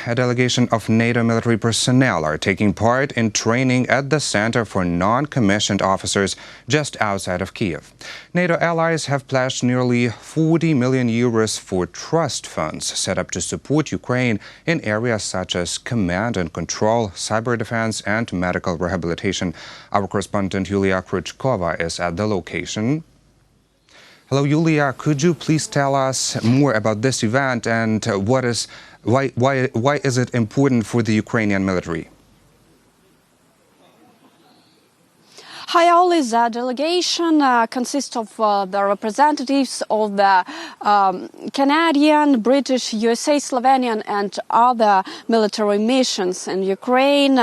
a delegation of NATO military personnel are taking part in training at the Center for Non-Commissioned Officers just outside of Kyiv. NATO allies have pledged nearly 40 million euros for trust funds set up to support Ukraine in areas such as command and control, cyber defense, and medical rehabilitation. Our correspondent Yulia Krychkova is at the location. Hello, Yulia. Could you please tell us more about this event and why is it important for the Ukrainian military? Hi, all. The delegation consists of the representatives of the Canadian, British, USA, Slovenian and other military missions in Ukraine.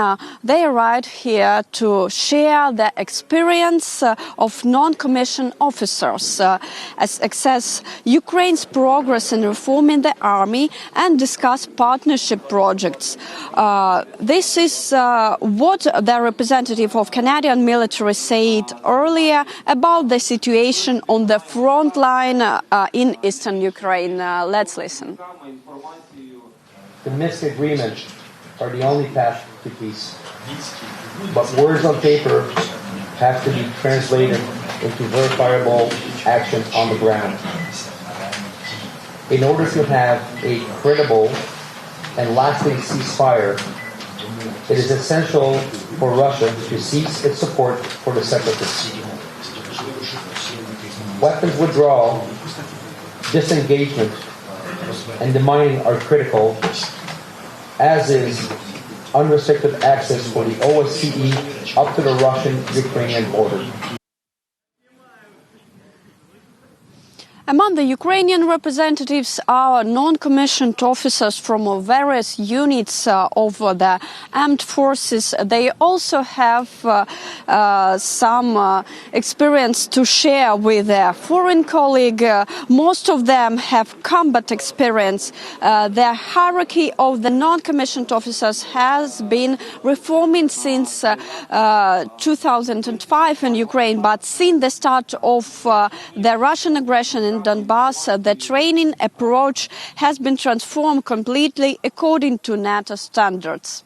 They arrived here to share the experience of non-commissioned officers, assess Ukraine's progress in reforming the army and discuss partnership projects. This is what the representative of Canadian military said earlier about the situation on the front line in eastern Ukraine. Let's listen. The Minsk agreements are the only path to peace. But words on paper have to be translated into verifiable action on the ground. In order to have a credible and lasting ceasefire, it is essential for Russia to cease its support for the separatists. Weapons withdrawal, disengagement, and demining are critical, as is unrestricted access for the OSCE up to the Russian-Ukrainian border. Among the Ukrainian representatives are non-commissioned officers from various units of the armed forces. They also have some experience to share with their foreign colleague. Most of them have combat experience. The hierarchy of the non-commissioned officers has been reforming since 2005 in Ukraine, but since the start of the Russian aggression in Donbass, the training approach has been transformed completely according to NATO standards.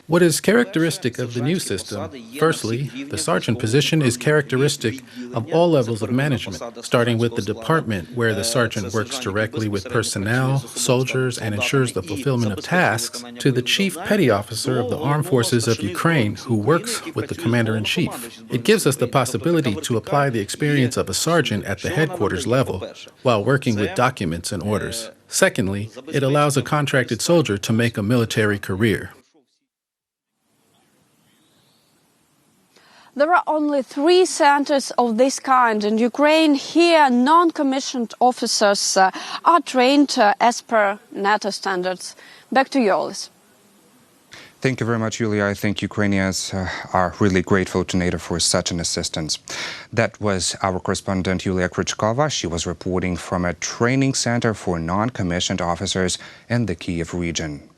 What is characteristic of the new system? Firstly, the sergeant position is characteristic of all levels of management, starting with the department, where the sergeant works directly with personnel, soldiers, and ensures the fulfillment of tasks, to the chief petty officer of the armed forces of Ukraine, who works with the commander-in-chief. It gives us the possibility to apply the experience of a sergeant at the headquarters level, while working with documents and orders. Secondly, it allows a contracted soldier to make a military career. There are only 3 centers of this kind in Ukraine. Here, non-commissioned officers are trained as per NATO standards. Back to you, Olis. Thank you very much, Yulia. I think Ukrainians are really grateful to NATO for such an assistance. That was our correspondent, Yulia Krychkova. She was reporting from a training center for non-commissioned officers in the Kyiv region.